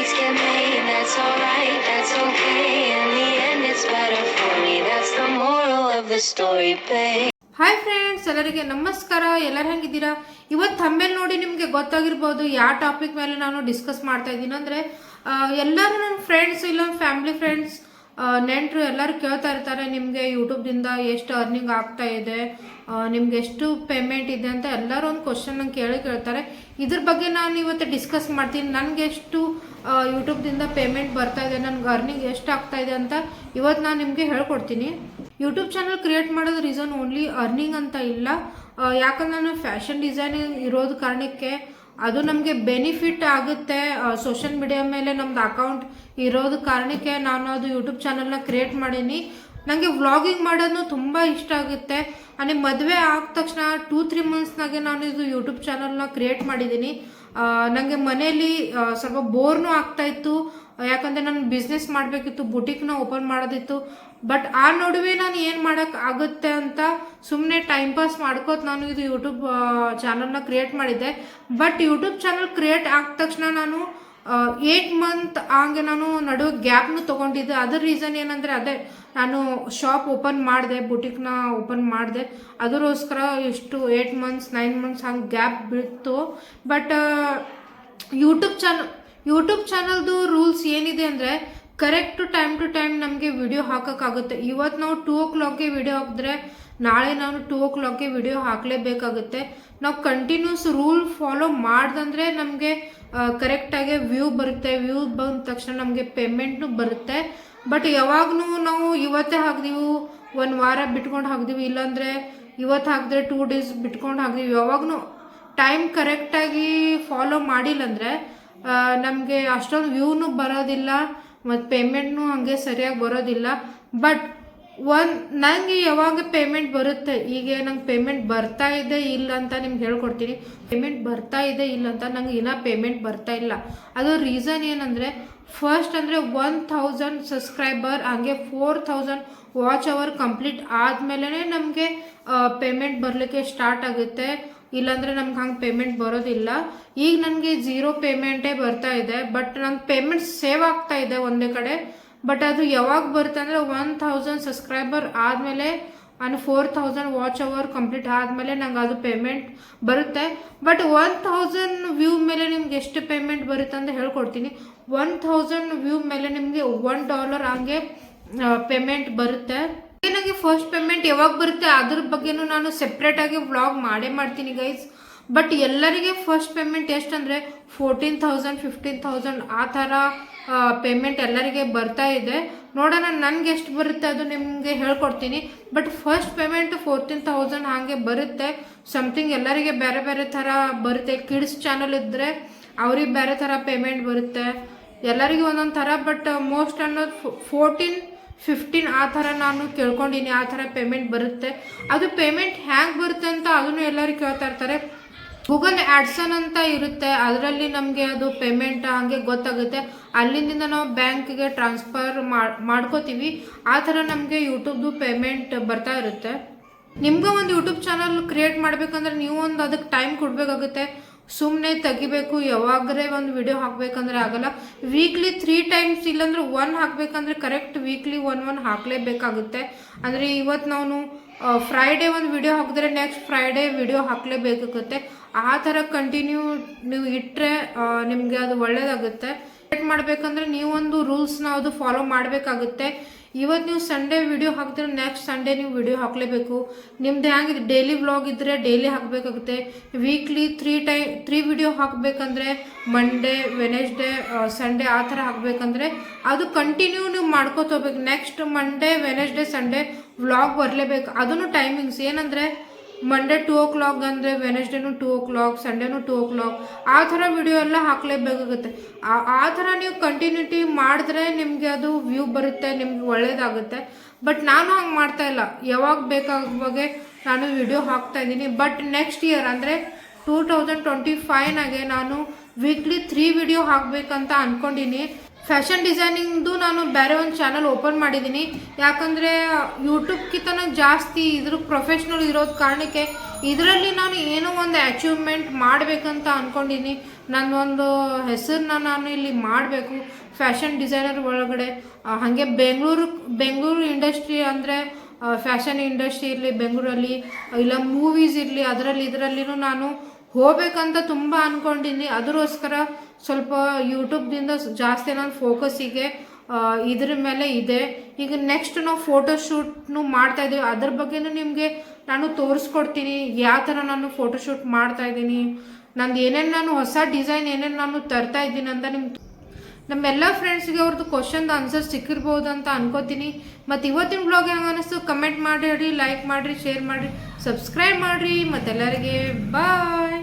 mistakes get made, that's alright, that's okay. In the end it's better for me, that's the moral of the story, babe. Hi friends, ಎಲ್ಲರಿಗೆ ನಮಸ್ಕಾರ. ಎಲ್ಲರೂ ಹೆಂಗಿದ್ದೀರಾ? ಇವತ್ತು thumbnail ನೋಡಿ ನಿಮಗೆ ಗೊತ್ತಾಗಿರ್ಬೋದು ಯಾವ topic ಮೇಲೆ ನಾನು ಡಿಸ್ಕಸ್ ಮಾಡ್ತಾ ಇದ್ದೀನಿ ಅಂದರೆ, ಎಲ್ಲರೂ ನನ್ನ ಫ್ರೆಂಡ್ಸ್ ಇಲ್ಲ ಫ್ಯಾಮಿಲಿ ಫ್ರೆಂಡ್ಸ್ ನೆಂಟರು ಎಲ್ಲರೂ ಕೇಳ್ತಾ ಇರ್ತಾರೆ, ನಿಮಗೆ ಯೂಟ್ಯೂಬ್ದಿಂದ ಎಷ್ಟು ಅರ್ನಿಂಗ್ ಆಗ್ತಾ ಇದೆ, ನಿಮ್ಗೆ ಎಷ್ಟು ಪೇಮೆಂಟ್ ಇದೆ ಅಂತ ಎಲ್ಲರೂ ಒಂದು ಕ್ವಶನ್ ನಂಗೆ ಕೇಳ್ತಾರೆ. ಇದ್ರ ಬಗ್ಗೆ ನಾನು ಇವತ್ತು ಡಿಸ್ಕಸ್ ಮಾಡ್ತೀನಿ. ನನಗೆ ಎಷ್ಟು ಯೂಟ್ಯೂಬ್ದಿಂದ ಪೇಮೆಂಟ್ ಬರ್ತಾ ಇದೆ, ನನಗೆ ಅರ್ನಿಂಗ್ ಎಷ್ಟು ಆಗ್ತಾ ಇದೆ ಅಂತ ಇವತ್ತು ನಾನು ನಿಮಗೆ ಹೇಳ್ಕೊಡ್ತೀನಿ. ಯೂಟ್ಯೂಬ್ ಚಾನಲ್ ಕ್ರಿಯೇಟ್ ಮಾಡೋದು ರೀಸನ್ ಓನ್ಲಿ ಅರ್ನಿಂಗ್ ಅಂತ ಇಲ್ಲ, ಯಾಕಂದ್ರೆ ನಾನು ಫ್ಯಾಷನ್ ಡಿಸೈನಿಂಗ್ ಇರೋದು ಕಾರಣಕ್ಕೆ ಅದು ನಮಗೆ ಬೆನಿಫಿಟ್ ಆಗುತ್ತೆ. ಸೋಷಿಯಲ್ ಮೀಡಿಯಾ ಮೇಲೆ ನಮ್ದು ಅಕೌಂಟ್ ಇರೋದು ಕಾರಣಕ್ಕೆ ನಾನು ಅದು ಯೂಟ್ಯೂಬ್ ಚಾನಲ್ನ ಕ್ರಿಯೇಟ್ ಮಾಡೀನಿ. ನನಗೆ ವ್ಲಾಗಿಂಗ್ ಮಾಡೋದು ತುಂಬ ಇಷ್ಟ ಆಗುತ್ತೆ. ನನಗೆ ಮದುವೆ ಆದ ತಕ್ಷಣ 2-3 ಮಂತ್ಸ್ನಾಗೆ ನಾನು ಇದು ಯೂಟ್ಯೂಬ್ ಚಾನಲ್ನ ಕ್ರಿಯೇಟ್ ಮಾಡಿದ್ದೀನಿ. ನನಗೆ ಮನೆಯಲ್ಲಿ ಸ್ವಲ್ಪ ಬೋರ್ನೂ ಆಗ್ತಾಯಿತ್ತು, ಯಾಕಂದರೆ ನಾನು ಬಿಸ್ನೆಸ್ ಮಾಡಬೇಕಿತ್ತು, ಬುಟಿಕ್ನ ಓಪನ್ ಮಾಡೋದಿತ್ತು. ಬಟ್ ಆ ನಡುವೆ ನಾನು ಏನು ಮಾಡೋಕ್ಕೆ ಆಗುತ್ತೆ ಅಂತ ಸುಮ್ಮನೆ ಟೈಮ್ ಪಾಸ್ ಮಾಡ್ಕೋತ ನಾನು ಇದು ಯೂಟ್ಯೂಬ್ ಚಾನಲ್ನ ಕ್ರಿಯೇಟ್ ಮಾಡಿದ್ದೆ. ಬಟ್ ಯೂಟ್ಯೂಬ್ ಚಾನಲ್ ಕ್ರಿಯೇಟ್ ಆದ ತಕ್ಷಣ ನಾನು 8 ಮಂತ್ ಹಂಗೆ ನಾನು ನಡುವೆ ಗ್ಯಾಪ್ನು ತೊಗೊಂಡಿದ್ದೆ. ಅದರ ರೀಸನ್ ಏನಂದರೆ ಅದೇ, ನಾನು ಶಾಪ್ ಓಪನ್ ಮಾಡಿದೆ, ಬುಟಿಕ್ನ ಓಪನ್ ಮಾಡಿದೆ, ಅದಕ್ಕೋಸ್ಕರ ಇಷ್ಟು 8 ಮಂತ್ಸ್ 9 ಮಂತ್ಸ್ ಹಂಗೆ ಗ್ಯಾಪ್ ಬಿತ್ತು. ಬಟ್ ಯೂಟ್ಯೂಬ್ ಚಾನಲ್ದು ರೂಲ್ಸ್ ಏನಿದೆ ಅಂದರೆ, ಕರೆಕ್ಟ್ ಟೈಮ್ ಟು ಟೈಮ್ ನಮಗೆ ವಿಡಿಯೋ ಹಾಕೋಕ್ಕಾಗುತ್ತೆ. ಇವತ್ತು ನಾವು 2 o'clockಗೆ ವಿಡಿಯೋ ಹಾಕಿದ್ರೆ ನಾಳೆ ನಾನು 2 o'clockಗೆ ವಿಡಿಯೋ ಹಾಕಲೇಬೇಕಾಗುತ್ತೆ. ನಾವು ಕಂಟಿನ್ಯೂಸ್ ರೂಲ್ ಫಾಲೋ ಮಾಡ್ದಂದ್ರೆ ನಮಗೆ ಕರೆಕ್ಟಾಗಿ ವ್ಯೂ ಬರುತ್ತೆ. ವ್ಯೂ ಬಂದ ತಕ್ಷಣ ನಮಗೆ ಪೇಮೆಂಟ್ನು ಬರುತ್ತೆ. ಬಟ್ ಯಾವಾಗೂ ನಾವು ಇವತ್ತೇ ಹಾಕ್ದೀವಿ, 1 ವಾರ ಬಿಟ್ಕೊಂಡು ಹಾಕ್ದೀವಿ, ಇಲ್ಲಾಂದರೆ ಇವತ್ತು ಹಾಕಿದ್ರೆ 2 days ಬಿಟ್ಕೊಂಡು ಹಾಕ್ದೀವಿ, ಯಾವಾಗೂ ಟೈಮ್ ಕರೆಕ್ಟಾಗಿ ಫಾಲೋ ಮಾಡಿಲ್ಲಂದರೆ ನಮಗೆ ಅಷ್ಟೊಂದು ವ್ಯೂನು ಬರೋದಿಲ್ಲ ಮತ್ತು ಪೇಮೆಂಟ್ನು ಹಾಗೆ ಸರಿಯಾಗಿ ಬರೋದಿಲ್ಲ. ಬಟ್ ನನಗೆ ಯಾವಾಗ ಪೇಮೆಂಟ್ ಬರುತ್ತೆ, ಈಗ ನಂಗೆ ಪೇಮೆಂಟ್ ಬರ್ತಾ ಇದೆ ಇಲ್ಲ ಅಂತ ನಿಮ್ಗೆ ಹೇಳ್ಕೊಡ್ತೀನಿ. ಪೇಮೆಂಟ್ ಬರ್ತಾ ಇದೆ ಇಲ್ಲ ಅಂತ ನಂಗೆ ಇನ್ನೂ ಪೇಮೆಂಟ್ ಬರ್ತಾ ಇಲ್ಲ. ಅದು ರೀಸನ್ ಏನಂದರೆ, ಫಸ್ಟ್ ಅಂದರೆ 1000 ಸಬ್ಸ್ಕ್ರೈಬರ್ ಹಾಗೆ 4000 ವಾಚ್ ಅವರ್ ಕಂಪ್ಲೀಟ್ ಆದಮೇಲೆ ನಮಗೆ ಪೇಮೆಂಟ್ ಬರಲಿಕ್ಕೆ ಸ್ಟಾರ್ಟ್ ಆಗುತ್ತೆ, ಇಲ್ಲಾಂದರೆ ನಮ್ಗೆ ಹಂಗೆ ಪೇಮೆಂಟ್ ಬರೋದಿಲ್ಲ. ಈಗ ನನಗೆ 0 ಪೇಮೆಂಟೇ ಬರ್ತಾ ಇದೆ. ಬಟ್ ನಂಗೆ ಪೇಮೆಂಟ್ ಸೇವ್ ಆಗ್ತಾ ಇದೆ ಒಂದೇ ಕಡೆ. ಬಟ್ ಅದು ಯಾವಾಗ ಬರುತ್ತೆ ಅಂದರೆ 1000 ಸಬ್ಸ್ಕ್ರೈಬರ್ ಆದಮೇಲೆ ನಾನು 4000 ವಾಚ್ ಅವರ್ ಕಂಪ್ಲೀಟ್ ಆದಮೇಲೆ ನಂಗೆ ಅದು ಪೇಮೆಂಟ್ ಬರುತ್ತೆ. ಬಟ್ 1000 ವ್ಯೂ ಮೇಲೆ ನಿಮ್ಗೆ ಎಷ್ಟು ಪೇಮೆಂಟ್ ಬರುತ್ತೆ ಅಂತ ಹೇಳ್ಕೊಡ್ತೀನಿ. 1000 ವ್ಯೂ ಮೇಲೆ ನಿಮಗೆ $1 ಹಂಗೆ ಪೇಮೆಂಟ್ ಬರುತ್ತೆ. ನನಗೆ ಫಸ್ಟ್ ಪೇಮೆಂಟ್ ಯಾವಾಗ ಬರುತ್ತೆ ಅದ್ರ ಬಗ್ಗೆನೂ ನಾನು ಸೆಪ್ರೇಟಾಗಿ ವ್ಲಾಗ್ ಮಾಡ್ತೀನಿ ಗೈಸ್. ಬಟ್ ಎಲ್ಲರಿಗೆ ಫಸ್ಟ್ ಪೇಮೆಂಟ್ ಎಷ್ಟಂದರೆ 14,000 15,000 ಆ ಥರ ಪೇಮೆಂಟ್ ಎಲ್ಲರಿಗೆ ಬರ್ತಾ ಇದೆ. ನೋಡೋಣ ನನಗೆ ಎಷ್ಟು ಬರುತ್ತೆ ಅದು ನಿಮಗೆ ಹೇಳ್ಕೊಡ್ತೀನಿ. ಬಟ್ ಫಸ್ಟ್ ಪೇಮೆಂಟ್ 14,000 ಹಾಗೆ ಬರುತ್ತೆ. ಸಮಥಿಂಗ್ ಎಲ್ಲರಿಗೆ ಬೇರೆ ಬೇರೆ ಥರ ಬರುತ್ತೆ. ಕಿಡ್ಸ್ ಚಾನಲ್ ಇದ್ದರೆ ಅವ್ರಿಗೆ ಬೇರೆ ಥರ ಪೇಮೆಂಟ್ ಬರುತ್ತೆ, ಎಲ್ಲರಿಗೂ ಒಂದೊಂದು ಥರ. ಬಟ್ ಮೋಸ್ಟ್ ಅನ್ನೋದು 14-15 ಆ ಥರ ನಾನು ಕೇಳ್ಕೊಂಡಿನಿ, ಆ ಥರ ಪೇಮೆಂಟ್ ಬರುತ್ತೆ. ಅದು ಪೇಮೆಂಟ್ ಹ್ಯಾಂಗೆ ಬರುತ್ತೆ ಅಂತ ಅದನ್ನು ಎಲ್ಲರೂ ಕೇಳ್ತಾ ಇರ್ತಾರೆ. ಗೂಗಲ್ ಆ್ಯಡ್ಸನ್ ಅಂತ ಇರುತ್ತೆ, ಅದರಲ್ಲಿ ನಮಗೆ ಅದು ಪೇಮೆಂಟ್ ಹಾಗೆ ಗೊತ್ತಾಗುತ್ತೆ. ಅಲ್ಲಿಂದ ನಾವು ಬ್ಯಾಂಕಿಗೆ ಟ್ರಾನ್ಸ್ಫರ್ ಮಾಡ್ಕೋತೀವಿ. ಆ ಥರ ನಮಗೆ ಯೂಟ್ಯೂಬ್ದು ಪೇಮೆಂಟ್ ಬರ್ತಾ ಇರುತ್ತೆ. ನಿಮ್ಗೆ ಒಂದು ಯೂಟ್ಯೂಬ್ ಚಾನಲ್ ಕ್ರಿಯೇಟ್ ಮಾಡಬೇಕಂದ್ರೆ ನೀವು ಒಂದು ಅದಕ್ಕೆ ಟೈಮ್ ಕೊಡಬೇಕಾಗುತ್ತೆ. ಸುಮ್ಮನೆ ತೆಗಿಬೇಕು, ಯಾವಾಗರೇ ಒಂದು ವಿಡಿಯೋ ಹಾಕಬೇಕಂದ್ರೆ ಆಗಲ್ಲ. ವೀಕ್ಲಿ 3 times ಇಲ್ಲಾಂದ್ರೆ 1 ಹಾಕಬೇಕಂದ್ರೆ ಕರೆಕ್ಟ್ ವೀಕ್ಲಿ 1 ಹಾಕಲೇಬೇಕಾಗುತ್ತೆ. ಅಂದರೆ ಇವತ್ತು ನಾವು ಫ್ರೈಡೇ ಒಂದು ವಿಡಿಯೋ ಹಾಕಿದ್ರೆ ನೆಕ್ಸ್ಟ್ ಫ್ರೈಡೇ ವಿಡಿಯೋ ಹಾಕಲೇಬೇಕಾಗುತ್ತೆ. ಆ ಥರ ಕಂಟಿನ್ಯೂ ನೀವು ಇಟ್ಟರೆ ನಿಮಗೆ ಅದು ಒಳ್ಳೆಯದಾಗುತ್ತೆ. ಕ್ರಿಯೇಟ್ ಮಾಡಬೇಕಂದ್ರೆ ನೀವೊಂದು ರೂಲ್ಸ್ನ ಅದು ಫಾಲೋ ಮಾಡಬೇಕಾಗುತ್ತೆ. ಇವತ್ತು ನೀವು ಸಂಡೇ ವಿಡಿಯೋ ಹಾಕಿದ್ರೆ ನೆಕ್ಸ್ಟ್ ಸಂಡೇ ನೀವು ವಿಡಿಯೋ ಹಾಕಲೇಬೇಕು. ನಿಮ್ದು ಹೆಂಗೆ ಡೈಲಿ ವ್ಲಾಗ್ ಇದ್ದರೆ ಡೈಲಿ ಹಾಕಬೇಕಾಗುತ್ತೆ. ವೀಕ್ಲಿ 3 ವಿಡಿಯೋ ಹಾಕಬೇಕಂದ್ರೆ ಮಂಡೇ ವೆನೆಸ್ಡೇ ಸಂಡೇ ಆ ಥರ ಹಾಕಬೇಕಂದ್ರೆ ಅದು ಕಂಟಿನ್ಯೂ ನೀವು ಮಾಡ್ಕೋತ ಹೋಗ್ಬೇಕು. Next Monday Wednesday Sunday vlog ಬರಲೇಬೇಕು. ಅದನ್ನು ಟೈಮಿಂಗ್ಸ್ ಏನಂದರೆ, ಮಂಡೇ 2 o'clock ಅಂದರೆ ವೆನೆಸ್ಡೇನು 2 o'clock, ಸಂಡೇನು 2 o'clock ಆ ಥರ ವಿಡಿಯೋ ಎಲ್ಲ ಹಾಕಲೇಬೇಕಾಗುತ್ತೆ. ಆ ಥರ ನೀವು ಕಂಟಿನ್ಯೂಟಿ ಮಾಡಿದ್ರೆ ನಿಮಗೆ ಅದು ವ್ಯೂ ಬರುತ್ತೆ, ನಿಮ್ಗೆ ಒಳ್ಳೇದಾಗುತ್ತೆ. ಬಟ್ ನಾನು ಹಂಗೆ ಮಾಡ್ತಾಯಿಲ್ಲ, ಯಾವಾಗ ಬೇಕಾಗುವಾಗೆ ನಾನು ವಿಡಿಯೋ ಹಾಕ್ತಾಯಿದ್ದೀನಿ. ಬಟ್ ನೆಕ್ಸ್ಟ್ ಇಯರ್ ಅಂದರೆ 2025ನಾಗೆ ನಾನು ವೀಕ್ಲಿ 3 ವಿಡಿಯೋ ಹಾಕಬೇಕಂತ ಅಂದ್ಕೊಂಡಿನಿ. ಫ್ಯಾಷನ್ ಡಿಸೈನಿಂಗ್ದು ನಾನು ಬೇರೆ ಒಂದು ಚಾನಲ್ ಓಪನ್ ಮಾಡಿದ್ದೀನಿ. ಯಾಕಂದರೆ ಯೂಟ್ಯೂಬ್ಗಿಂತ ಜಾಸ್ತಿ ಇದ್ರ ಪ್ರೊಫೆಷ್ನಲ್ ಇರೋದು ಕಾರಣಕ್ಕೆ ಇದರಲ್ಲಿ ನಾನು ಏನೋ ಒಂದು ಅಚೀವ್ಮೆಂಟ್ ಮಾಡಬೇಕಂತ ಅಂದ್ಕೊಂಡಿನಿ. ನನ್ನೊಂದು ಹೆಸರನ್ನ ನಾನು ಇಲ್ಲಿ ಮಾಡಬೇಕು ಫ್ಯಾಷನ್ ಡಿಸೈನರ್ ಒಳಗಡೆ. ಹಾಗೆ ಬೆಂಗಳೂರು ಇಂಡಸ್ಟ್ರಿ ಅಂದರೆ ಫ್ಯಾಷನ್ ಇಂಡಸ್ಟ್ರಿ ಇರಲಿ ಬೆಂಗಳೂರಲ್ಲಿ, ಇಲ್ಲ ಮೂವೀಸ್ ಇರಲಿ, ಇದರಲ್ಲಿನೂ ನಾನು ಹೋಗ್ಬೇಕಂತ ತುಂಬ ಅಂದ್ಕೊಂಡಿನಿ. ಅದಕ್ಕೋಸ್ಕರ ಸ್ವಲ್ಪ ಯೂಟ್ಯೂಬ್ದಿಂದ ಜಾಸ್ತಿ ನನ್ನ ಫೋಕಸ್ಸಿಗೆ ಇದ್ರ ಮೇಲೆ ಇದೆ. ಈಗ ನೆಕ್ಸ್ಟ್ ನಾವು ಫೋಟೋಶೂಟ್ನು ಮಾಡ್ತಾಯಿದ್ದೀವಿ, ಅದ್ರ ಬಗ್ಗೆನೂ ನಿಮಗೆ ನಾನು ತೋರಿಸ್ಕೊಡ್ತೀನಿ ಯಾವ ಥರ ನಾನು ಫೋಟೋಶೂಟ್ ಮಾಡ್ತಾಯಿದ್ದೀನಿ, ನಂದು ಏನೇನು ನಾನು ಹೊಸ ಡಿಸೈನ್ ಏನೇನು ನಾನು ತರ್ತಾ ಇದ್ದೀನಿ ಅಂತ ನಮ್ಮೆಲ್ಲ ಫ್ರೆಂಡ್ಸ್ಗೆ ಅವ್ರದ್ದು ಕ್ವಶನ್ದು ಆನ್ಸರ್ ಸಿಕ್ಕಿರ್ಬೋದು ಅಂತ ಅನ್ಕೋತೀನಿ. ಮತ್ತು ಇವತ್ತಿನ ಬ್ಲಾಗ್ ಹೆಂಗೆ ಅನ್ನಿಸ್ತು ಕಮೆಂಟ್ ಮಾಡಿ, ಲೈಕ್ ಮಾಡಿರಿ, ಶೇರ್ ಮಾಡಿರಿ, ಸಬ್ಸ್ಕ್ರೈಬ್ ಮಾಡಿರಿ. ಮತ್ತೆಲ್ಲರಿಗೆ ಬಾಯ್.